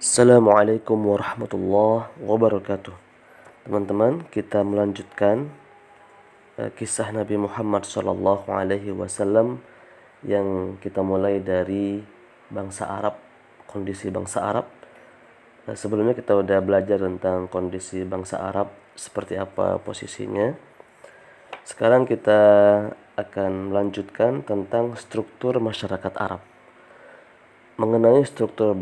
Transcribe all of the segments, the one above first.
Assalamualaikum warahmatullahi wabarakatuh. Teman-teman, kita melanjutkan kisah Nabi Muhammad sallallahu alaihi wasallam yang kita mulai dari bangsa Arab, kondisi bangsa Arab. Sebelumnya kita udah belajar tentang kondisi bangsa Arab, seperti apa posisinya. Sekarang kita akan melanjutkan tentang struktur masyarakat Arab. Mengenai struktur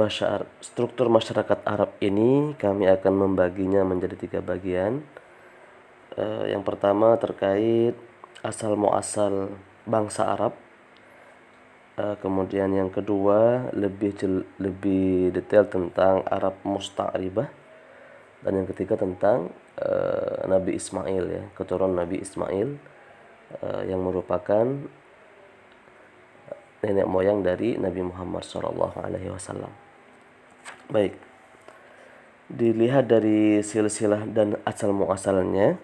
masyarakat Arab ini, kami akan membaginya menjadi 3 bagian. Yang pertama terkait asal muasal bangsa Arab. Kemudian yang kedua lebih detail tentang Arab Musta'ribah. Dan yang ketiga tentang Nabi Ismail, ya, keturunan Nabi Ismail yang merupakan nenek moyang dari Nabi Muhammad SAW. Baik, dilihat dari silsilah dan asal muasalnya,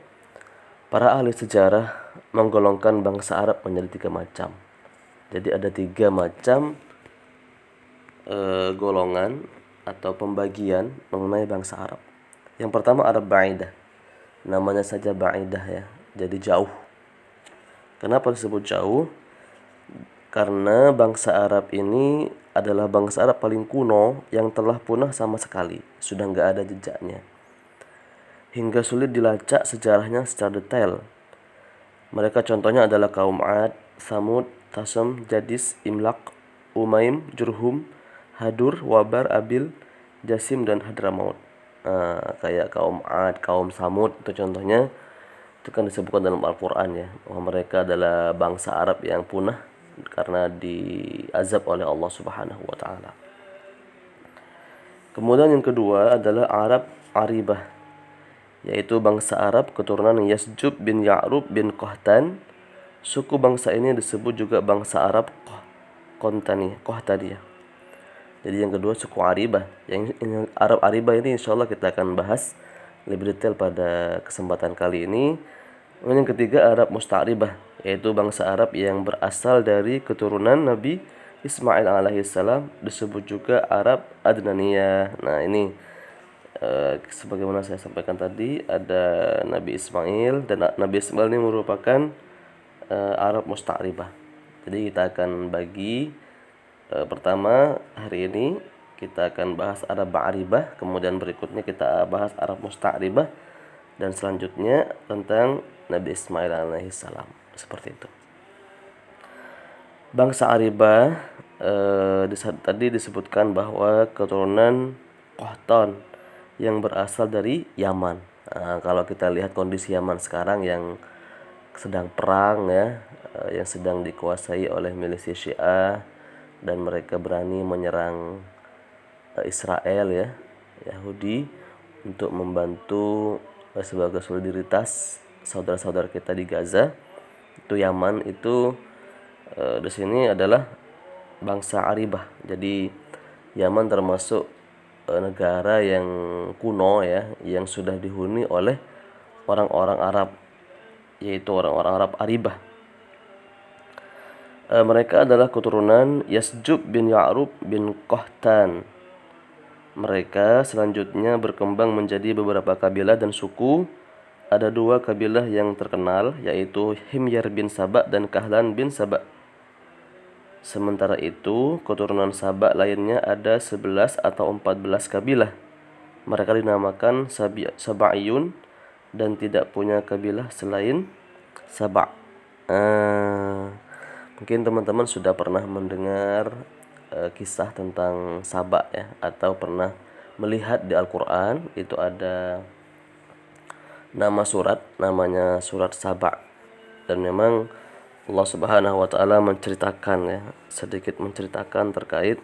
para ahli sejarah menggolongkan bangsa Arab menjadi 3 macam. Jadi ada 3 macam golongan atau pembagian mengenai bangsa Arab. Yang pertama Arab Ba'idah. Namanya saja Ba'idah, ya. Jadi jauh. Kenapa disebut jauh? Karena bangsa Arab ini adalah bangsa Arab paling kuno yang telah punah sama sekali. Sudah nggak ada jejaknya. Hingga sulit dilacak sejarahnya secara detail. Mereka contohnya adalah kaum Ad, Samud, Tasem, Jadis, Imlaq, Umaim, Jurhum, Hadur, Wabar, Abil, Jasim, dan Hadramaut. Kayak kaum Ad, kaum Samud itu contohnya, itu kan disebutkan dalam Al-Quran, ya, bahwa mereka adalah bangsa Arab yang punah karena diazab oleh Allah Subhanahu wa taala. Kemudian yang kedua adalah Arab Aribah, yaitu bangsa Arab keturunan Yasjub bin Ya'rub bin Qahtan. Suku bangsa ini disebut juga bangsa Arab Qahtaniyah. Jadi yang kedua suku Aribah. Yang Arab Aribah ini insyaallah kita akan bahas lebih detail pada kesempatan kali ini. Yang ketiga Arab Musta'ribah, yaitu bangsa Arab yang berasal dari keturunan Nabi Ismail alaihissalam, disebut juga Arab Adnaniyah. Nah ini sebagaimana saya sampaikan tadi, ada Nabi Ismail, dan Nabi Ismail ini merupakan Arab Musta'ribah. Jadi kita akan bagi pertama hari ini kita akan bahas Arab Aribah, kemudian berikutnya kita bahas Arab Musta'ribah, dan selanjutnya tentang Nabi Ismail alaihissalam. Seperti itu. Bangsa Aribah tadi disebutkan bahwa keturunan Qahtan yang berasal dari Yaman. Kalau kita lihat kondisi Yaman sekarang yang sedang perang, ya, yang sedang dikuasai oleh milisi Syiah, dan mereka berani menyerang Israel, ya, Yahudi, untuk membantu sebagai solidaritas saudara-saudara kita di Gaza. Itu Yaman itu di sini adalah bangsa Aribah. Jadi Yaman termasuk negara yang kuno, ya, yang sudah dihuni oleh orang-orang Arab, yaitu orang-orang Arab Aribah. Mereka adalah keturunan Yasjub bin Ya'rub bin Qahtan. Mereka selanjutnya berkembang menjadi beberapa kabilah dan suku. Ada 2 kabilah yang terkenal, yaitu Himyar bin Sabak dan Kahlan bin Sabak. Sementara itu, keturunan Sabak lainnya ada 11 atau 14 kabilah. Mereka dinamakan Saba'iyun dan tidak punya kabilah selain Sabak. Mungkin teman-teman sudah pernah mendengar kisah tentang Sabak, ya, atau pernah melihat di Al-Quran itu ada nama surat, namanya surat Sabak. Dan memang Allah Subhanahu wa taala menceritakan, ya, sedikit menceritakan terkait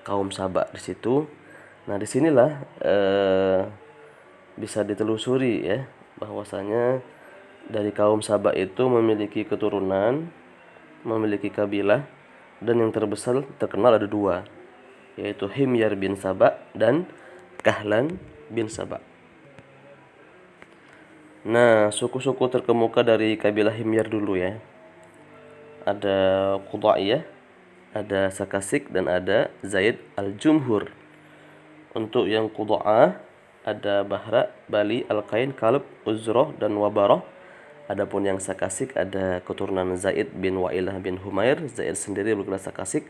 kaum Sabak di situ. Nah, disinilah bisa ditelusuri, ya, bahwasanya dari kaum Sabak itu memiliki keturunan, memiliki kabilah, dan yang terbesar terkenal ada 2, yaitu Himyar bin Sabak dan Kahlan bin Sabak. Nah, suku-suku terkemuka dari kabilah Himyar dulu, ya. Ada Qudaiyah, ada Sakasik, dan ada Zaid al-Jumhur. Untuk yang Qudha'ah ada Bahra, Bali, Al-Qain, Kalb, Uzroh, dan Wabaroh. Adapun yang Sakasik ada keturunan Zaid bin Wa'ilah bin Humair. Zaid sendiri bergelar Sakasik,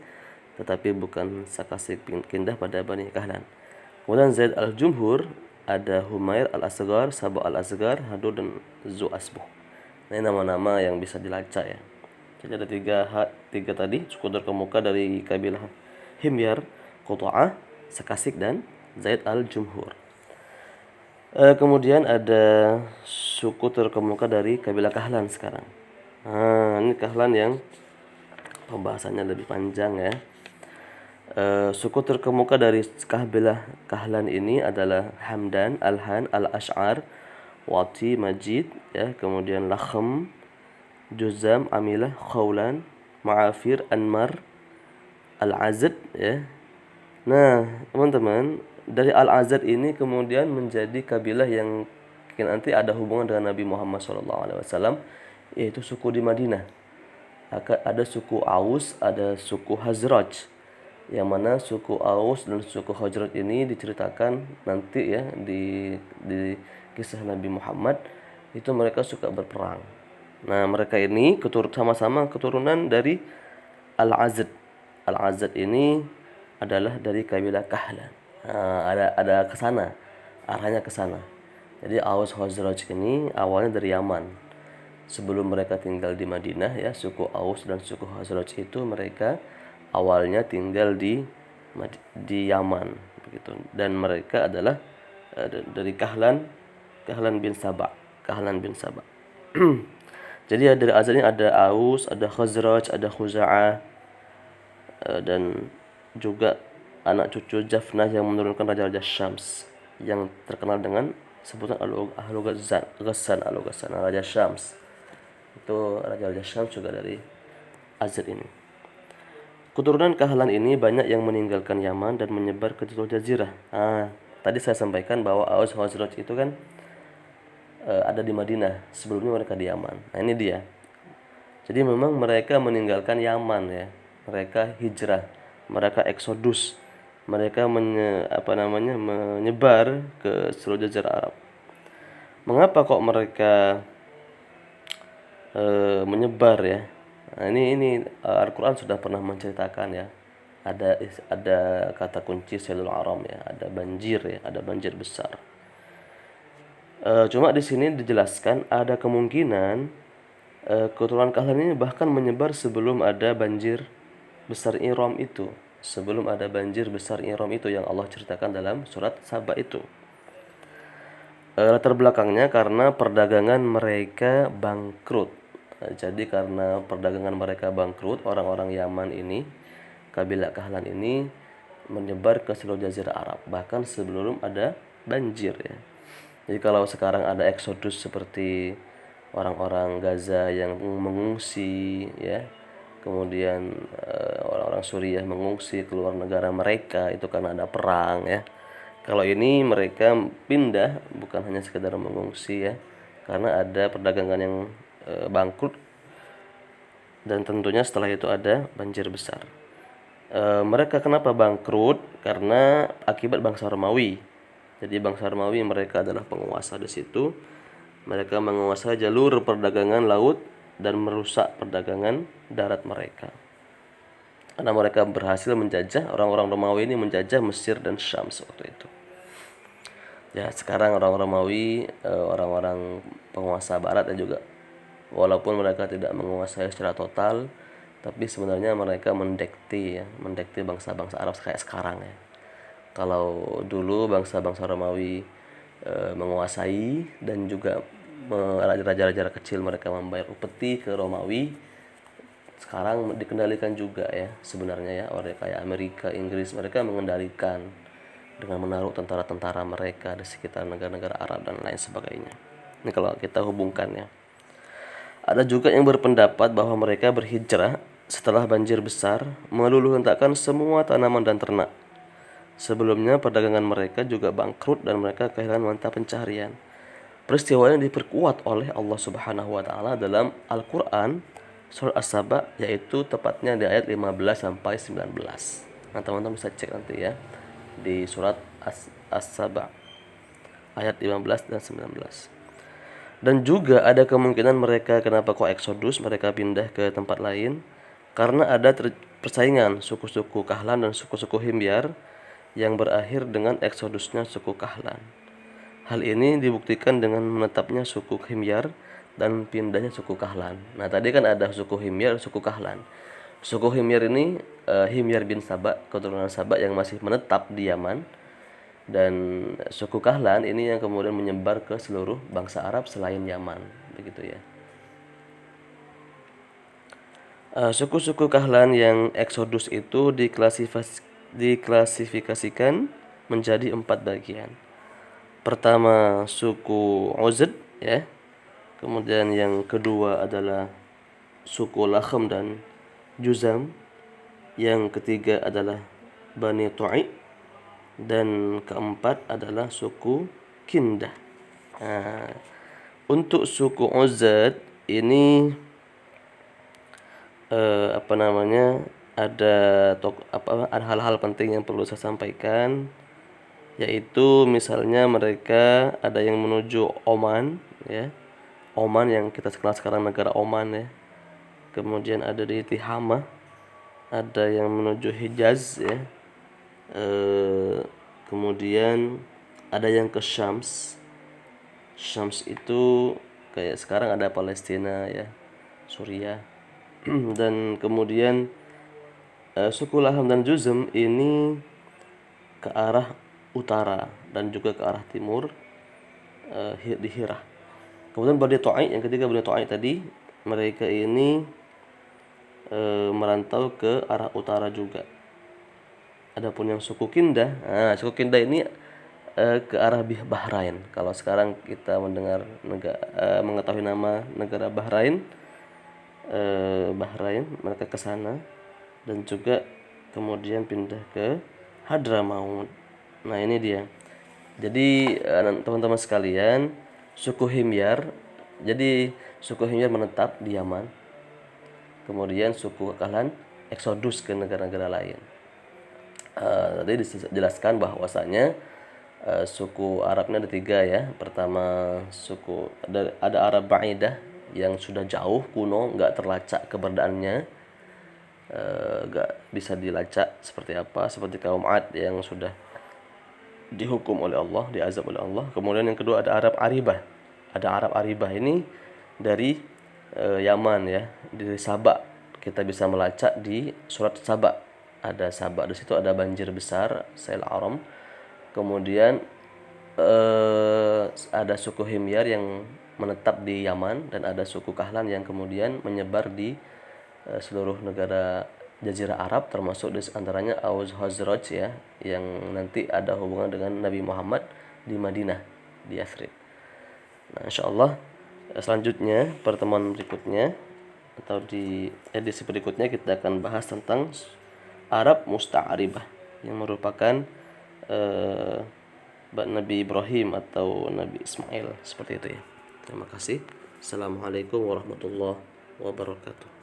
tetapi bukan Sakasik pindah pada Bani Kahlan. Kemudian Zaid al-Jumhur ada Humair al-Asgar, Sabo al-Asgar, Hadur, dan Zu Asbuh. Nah, ini nama-nama yang bisa dilacak ya. Jadi ada tiga tadi suku terkemuka dari kabilah Himyar, Quta'ah, Sakasik, dan Zaid al-Jumhur. Kemudian ada suku terkemuka dari kabilah Kahlan sekarang. Nah, ini Kahlan yang pembahasannya lebih panjang ya. Suku terkemuka dari kabilah Kahlan ini adalah Hamdan, Alhan, Al-Ash'ar, Wati, Majid, ya, kemudian Lakhm, Juzam, Amilah, Khawlan, Ma'afir, Anmar, Al-Azad, ya. Nah, teman-teman, dari Al-Azad ini kemudian menjadi kabilah yang nanti ada hubungan dengan Nabi Muhammad SAW, yaitu suku di Madinah. Ada suku Aus, ada suku Hazraj, yang mana suku Aus dan suku Hazraj ini diceritakan nanti ya di kisah Nabi Muhammad, itu mereka suka berperang. Nah, mereka ini sama-sama keturunan dari Al-Azad. Al-Azad ini adalah dari kabilah Kahlan. Nah, ada ke sana, arahnya ke sana. Jadi Aus Khazraj ini awalnya dari Yaman. Sebelum mereka tinggal di Madinah ya, suku Aus dan suku Khazraj itu mereka awalnya tinggal di Yaman begitu. Dan mereka adalah dari Kahlan bin Saba. Kahlan bin Saba. Jadi dari Azad ini ada Aus, ada Khazraj, ada Khuza'ah, dan juga anak cucu Jafnah yang menurunkan raja-raja Syams yang terkenal dengan sebutan Ahlu Ghassan, Raja Syams. Itu raja-raja Syams juga dari Azad ini. Keturunan Kahlan ini banyak yang meninggalkan Yaman dan menyebar ke seluruh jazirah. Tadi saya sampaikan bahwa Aus Khazraj itu kan ada di Madinah, sebelumnya mereka di Yaman. Nah, ini dia. Jadi memang mereka meninggalkan Yaman ya. Mereka hijrah, mereka eksodus. Mereka menyebar ke seluruh jazirah Arab. Mengapa kok mereka menyebar ya? Nah, ini Al-Qur'an sudah pernah menceritakan ya. Ada kata kunci Selul Aram ya, ada banjir ya, ada banjir besar. Cuma di sini dijelaskan ada kemungkinan keturunan Kahlan ini bahkan menyebar sebelum ada banjir besar Iram itu. Sebelum ada banjir besar Iram itu yang Allah ceritakan dalam surat Saba itu. Latar belakangnya karena perdagangan mereka bangkrut. Jadi karena perdagangan mereka bangkrut, orang-orang Yaman ini, kabilah Kahlan ini menyebar ke seluruh jazirah Arab, bahkan sebelum ada banjir ya. Jadi kalau sekarang ada eksodus seperti orang-orang Gaza yang mengungsi ya, kemudian orang-orang Suriah mengungsi keluar negara mereka itu karena ada perang ya. Kalau ini mereka pindah bukan hanya sekedar mengungsi ya, karena ada perdagangan yang bangkrut, dan tentunya setelah itu ada banjir besar. Mereka kenapa bangkrut? Karena akibat bangsa Romawi. Jadi bangsa Romawi mereka adalah penguasa di situ. Mereka menguasai jalur perdagangan laut dan merusak perdagangan darat mereka. Karena mereka berhasil menjajah, orang-orang Romawi ini menjajah Mesir dan Syam waktu itu. Ya, sekarang orang Romawi, orang-orang penguasa barat dan juga walaupun mereka tidak menguasai secara total, tapi sebenarnya mereka mendekti bangsa-bangsa Arab kayak sekarang ya. Kalau dulu bangsa-bangsa Romawi menguasai dan juga raja-raja kecil mereka membayar upeti ke Romawi, sekarang dikendalikan juga ya sebenarnya ya oleh kayak Amerika, Inggris. Mereka mengendalikan dengan menaruh tentara-tentara mereka di sekitar negara-negara Arab dan lain sebagainya. Ini kalau kita hubungkan ya. Ada juga yang berpendapat bahwa mereka berhijrah setelah banjir besar meluluh lantakkan semua tanaman dan ternak. Sebelumnya perdagangan mereka juga bangkrut dan mereka kehilangan mata pencaharian. Peristiwa yang diperkuat oleh Allah Subhanahu wa taala dalam Al-Qur'an surah As-Saba, yaitu tepatnya di ayat 15 sampai 19. Nah, teman-teman bisa cek nanti ya di surat As-Saba ayat 15 dan 19. Dan juga ada kemungkinan mereka kenapa kok eksodus, mereka pindah ke tempat lain karena ada persaingan suku-suku Kahlan dan suku-suku Himyar yang berakhir dengan eksodusnya suku Kahlan. Hal ini dibuktikan dengan menetapnya suku Himyar dan pindahnya suku Kahlan. Nah, tadi kan ada suku Himyar, suku Kahlan. Suku Himyar ini Himyar bin Saba, keturunan Saba yang masih menetap di Yaman. Dan suku Kahlan ini yang kemudian menyebar ke seluruh bangsa Arab selain Yaman, begitu ya. Suku-suku Kahlan yang eksodus itu diklasifikasikan menjadi 4 bagian. Pertama suku Uzd ya. Kemudian yang kedua adalah suku Lakhm dan Juzam. Yang ketiga adalah Bani Tu'i. Dan keempat adalah suku Kindah. Nah, untuk suku Uzd ini ada hal-hal penting yang perlu saya sampaikan, yaitu misalnya mereka ada yang menuju Oman ya. Oman yang kita kenal sekarang negara Oman ya. Kemudian ada di Tihamah, ada yang menuju Hijaz ya. Kemudian ada yang ke Syams. Syams itu kayak sekarang ada Palestina ya, Suriah. Dan kemudian suku Laham dan Juzam ini ke arah utara dan juga ke arah timur di Hirah. Kemudian Bani Tu'i, yang ketiga Bani Tu'i tadi, mereka ini merantau ke arah utara juga. Adapun yang suku Kindah, suku Kindah ini ke arah Bahrain. Kalau sekarang kita mendengar mengetahui nama negara Bahrain, mereka ke sana dan juga kemudian pindah ke Hadramaut. Nah, ini dia. Jadi teman-teman sekalian, suku Himyar, jadi suku Himyar menetap di Yaman. Kemudian suku Kahlan eksodus ke negara-negara lain. Tadi dijelaskan bahwasanya suku Arabnya ada 3 ya. Pertama suku ada Arab Ba'idah yang sudah jauh kuno, nggak terlacak keberadaannya, nggak bisa dilacak seperti apa, seperti kaum Ad yang sudah dihukum oleh Allah, diazab oleh Allah. Kemudian yang kedua ada Arab Aribah. Ada Arab Aribah ini dari Yaman ya, dari Sabak. Kita bisa melacak di surat Sabak. Ada Sabak, di situ ada banjir besar, Sail Aram. Kemudian ada suku Himyar yang menetap di Yaman dan ada suku Kahlan yang kemudian menyebar di seluruh negara Jazirah Arab, termasuk di antaranya Aus Khazraj ya, yang nanti ada hubungan dengan Nabi Muhammad di Madinah, di Yathrib. Nah, insyaallah selanjutnya pertemuan berikutnya atau di edisi berikutnya kita akan bahas tentang Arab Musta'aribah yang merupakan Nabi Ibrahim atau Nabi Ismail, seperti itu ya. Terima kasih. Assalamualaikum warahmatullahi wabarakatuh.